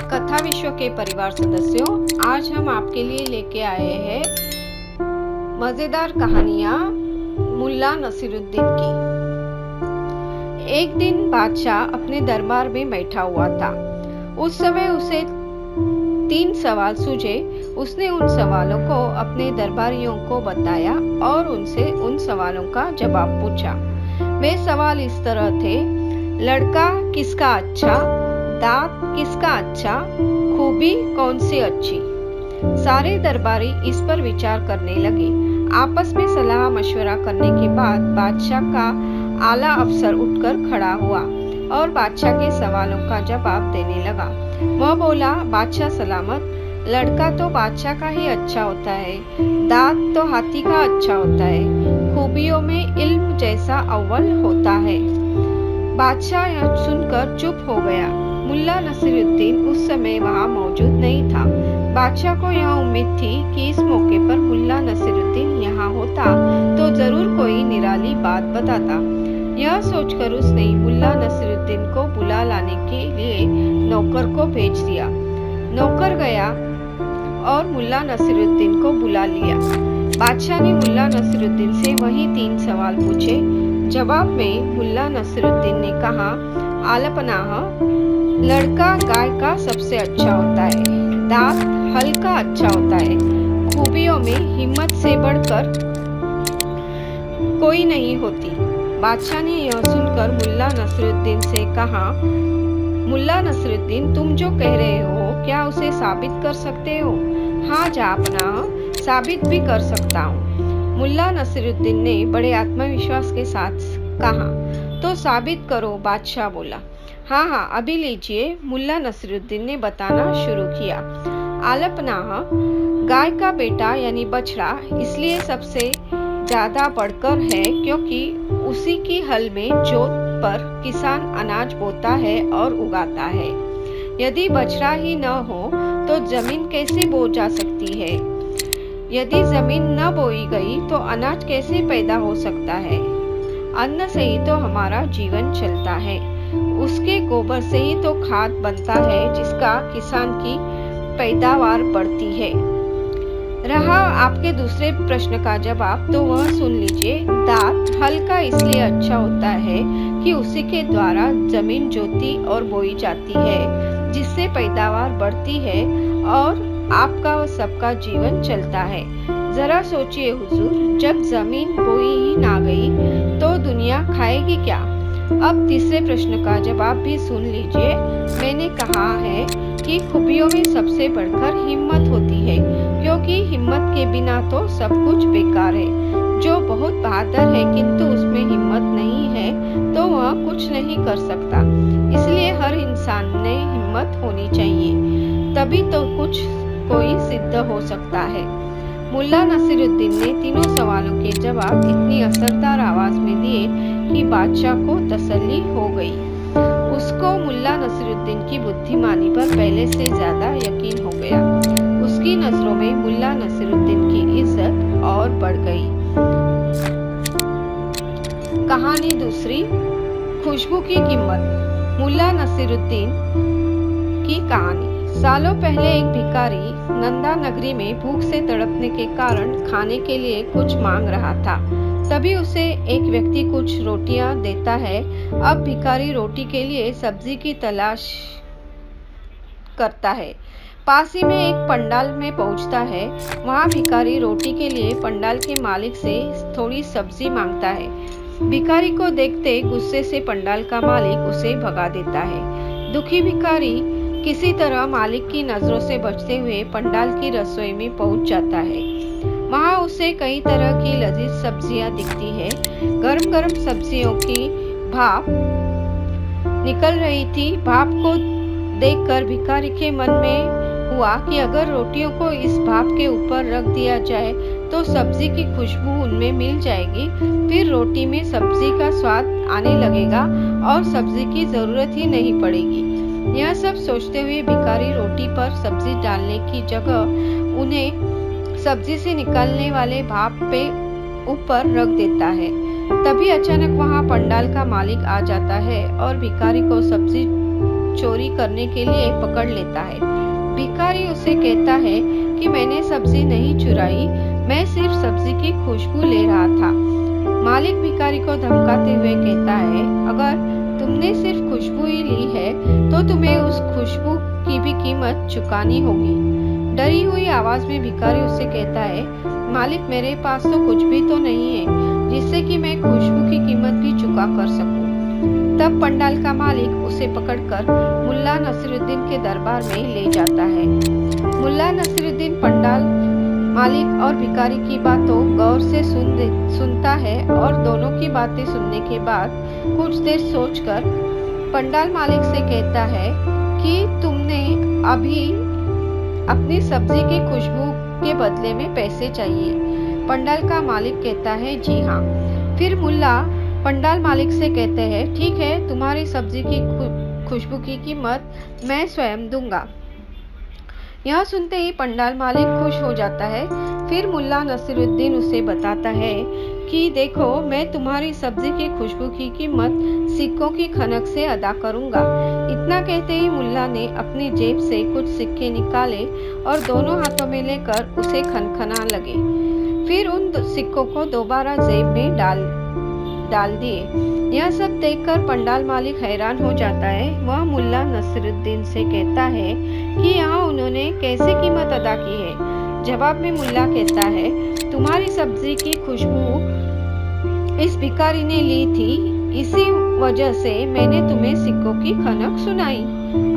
कथा विश्व के परिवार सदस्यों, आज हम आपके लिए लेके आए हैं मजेदार कहानियां मुल्ला नसीरुद्दीन की। एक दिन बादशाह अपने दरबार में बैठा हुआ था। उस समय उसे 3 सवाल सूझे। उसने उन सवालों को अपने दरबारियों को बताया और उनसे उन सवालों का जवाब पूछा। वे सवाल इस तरह थे: लड़का किसका अच्छा, दांत किसका अच्छा, खूबी कौन सी अच्छी। सारे दरबारी इस पर विचार करने लगे। आपस में सलाह मशवरा करने के बाद बादशाह का आला अफसर उठकर खड़ा हुआ और बादशाह के सवालों का जवाब देने लगा। वह बोला, बादशाह सलामत, लड़का तो बादशाह का ही अच्छा होता है, दांत तो हाथी का अच्छा होता है, खूबियों में इल्म जैसा अव्वल होता है। बादशाह यह सुनकर चुप हो गया। मुल्ला नसीरुद्दीन उस समय वहां मौजूद नहीं था। बादशाह को यह उम्मीद थी कि इस मौके पर मुल्ला नसीरुद्दीन यहाँ होता तो जरूर कोई निराली बात बताता। यह सोचकर उसने मुल्ला नसीरुद्दीन को बुला लाने के लिए नौकर को भेज दिया। नौकर गया और मुल्ला नसीरुद्दीन को बुला लिया। बादशाह ने मुल्ला नसीरुद्दीन से वही 3 सवाल पूछे। जवाब में मुल्ला नसीरुद्दीन ने कहा, आलपनाह, लड़का गाय का सबसे अच्छा होता है, दांत हल का अच्छा होता है, खूबियों में हिम्मत से बढ़कर कोई नहीं होती। बादशाह ने यह सुनकर मुल्ला नसीरुद्दीन से कहा, मुल्ला नसीरुद्दीन, तुम जो कह रहे हो क्या उसे साबित कर सकते हो? हाँ जनाब, साबित भी कर सकता हूँ। मुल्ला नसीरुद्दीन ने बड़े आत्मविश्वास के साथ कहा। तो साबित करो, बादशाह बोला। हाँ, अभी लीजिए, मुल्ला नसीरुद्दीन ने बताना शुरू किया। आलपनाह, गाय का बेटा यानी बछड़ा इसलिए सबसे ज्यादा बढ़कर है क्योंकि उसी की हल में जोत पर किसान अनाज बोता है और उगाता है। यदि बछड़ा ही न हो तो जमीन कैसे बो जा सकती है? यदि जमीन न बोई गई तो अनाज कैसे पैदा हो सकता है? अन्न से ही तो हमारा जीवन चलता है। उसके गोबर से ही तो खाद बनता है जिसका किसान की पैदावार बढ़ती है। रहा आपके दूसरे प्रश्न का जवाब, तो वह सुन लीजिए। दांत हल का इसलिए अच्छा होता है कि उसी के द्वारा जमीन जोती और बोई जाती है, जिससे पैदावार बढ़ती है और आपका व सबका जीवन चलता है। जरा सोचिए हुजूर, जब जमीन बोई ही ना गई तो दुनिया खाएगी क्या? अब तीसरे प्रश्न का जवाब भी सुन लीजिए। मैंने कहा है कि खूबियों में सबसे बढ़कर हिम्मत होती है, क्योंकि हिम्मत के बिना तो सब कुछ बेकार है। जो बहुत बहादुर है किंतु उसमें हिम्मत नहीं है तो वह कुछ नहीं कर सकता। इसलिए हर इंसान ने हिम्मत होनी चाहिए, तभी तो कुछ कोई सिद्ध हो सकता है। मुल्ला नसीरुद्दीन ने तीनों सवालों के जवाब इतनी असरदार आवाज में दिए कि बादशाह को तसल्ली हो गई। उसको मुल्ला नसीरुद्दीन की बुद्धिमानी पर पहले से ज्यादा यकीन हो गया। उसकी नजरों में मुल्ला नसीरुद्दीन की इज्जत और बढ़ गई। कहानी दूसरी, खुशबू की कीमत। मुल्ला नसीरुद्दीन की कहानी। सालों पहले एक भिखारी नंदा नगरी में भूख से तड़पने के कारण खाने के लिए कुछ मांग रहा था। तभी उसे एक व्यक्ति कुछ रोटियां देता है। अब भिखारी रोटी के लिए सब्जी की तलाश करता है। पास ही में एक पंडाल में पहुंचता है। वहां भिखारी रोटी के लिए पंडाल के मालिक से थोड़ी सब्जी मांगता है। भिखारी को देखते गुस्से से पंडाल का मालिक उसे भगा देता है। दुखी भिखारी किसी तरह मालिक की नजरों से बचते हुए पंडाल की रसोई में पहुंच जाता है। वहां उसे कई तरह की लजीज सब्जियां दिखती है। गरम गरम सब्जियों की भाप निकल रही थी। भाप को देखकर भिखारी के मन में हुआ कि अगर रोटियों को इस भाप के ऊपर रख दिया जाए तो सब्जी की खुशबू उनमें मिल जाएगी। फिर रोटी में सब्जी का स्वाद आने लगेगा और सब्जी की जरूरत ही नहीं पड़ेगी। यह सब सोचते हुए भिखारी रोटी पर सब्जी डालने की जगह उन्हें सब्जी से निकलने वाले भाप पे ऊपर रख देता है। तभी अचानक वहां पंडाल का मालिक आ जाता है और भिखारी को सब्जी चोरी करने के लिए पकड़ लेता है। भिखारी उसे कहता है कि मैंने सब्जी नहीं चुराई, मैं सिर्फ सब्जी की खुशबू ले रहा था। मालिक भिखारी को धमकाते हुए कहता है, अगर तुमने सिर्फ खुशबू ही ली है तो तुम्हें उस खुशबू की भी कीमत चुकानी होगी। डरी हुई आवाज में भिखारी उससे कहता है, मालिक मेरे पास तो कुछ भी तो नहीं है जिससे कि मैं खुशबू की कीमत भी चुका कर सकूं। तब पंडाल का मालिक उसे पकड़कर मुल्ला नसीरुद्दीन के दरबार में ले जाता है। मुल्ला नसीरुद्दीन पंडाल मालिक और भिखारी की बातों गौर से सुनता है और दोनों की बातें सुनने के बाद कुछ देर सोचकर पंडाल मालिक से कहता है कि तुमने अभी अपनी सब्जी की खुशबू के बदले में पैसे चाहिए। पंडाल का मालिक कहता है, जी हाँ। फिर मुल्ला पंडाल मालिक से कहते हैं, ठीक है, तुम्हारी सब्जी की खुशबू की कीमत मैं स्वयं दूंगा। यह सुनते ही पंडाल मालिक खुश हो जाता है। फिर मुल्ला नसीरुद्दीन उसे बताता है कि देखो, मैं तुम्हारी सब्जी की खुशबू की कीमत सिक्कों की खनक से अदा करूंगा। इतना कहते ही मुल्ला ने अपनी जेब से कुछ सिक्के निकाले और दोनों हाथों में लेकर उसे खनखना लगे। फिर उन सिक्कों को दोबारा जेब में डाल दिए। यह सब देखकर पंडाल मालिक हैरान हो जाता है। वह मुल्ला नसीरुद्दीन से कहता है कि यहाँ उन्होंने कैसे कीमत अदा की है। जवाब में मुल्ला कहता है, तुम्हारी सब्जी की खुशबू इस भिखारी ने ली थी, इसी वजह से मैंने तुम्हें सिक्कों की खनक सुनाई।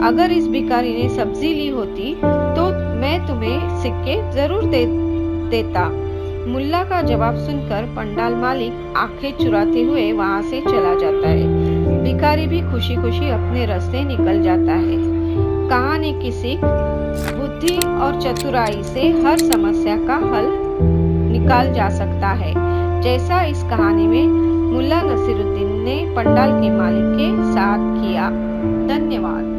अगर इस भिखारी ने सब्जी ली होती तो मैं तुम्हें सिक्के जरूर देता। मुल्ला का जवाब सुनकर पंडाल मालिक आंखें चुराते हुए वहां से चला जाता है। भिखारी भी खुशी खुशी अपने रास्ते निकल जाता है। कहानी की सीख, बुद्धि और चतुराई से हर समस्या का हल निकाल जा सकता है, जैसा इस कहानी में मुल्ला नसीरुद्दीन ने पंडाल के मालिक के साथ किया। धन्यवाद।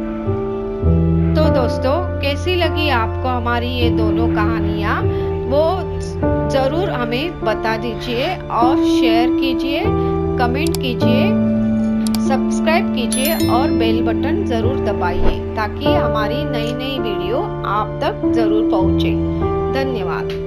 तो दोस्तों, कैसी लगी आपको हमारी ये दोनों कहानियाँ, वो जरूर हमें बता दीजिए और शेयर कीजिए, कमेंट कीजिए, सब्सक्राइब कीजिए और बेल बटन जरूर दबाइए ताकि हमारी नई वीडियो आप तक जरूर पहुंचे। धन्यवाद।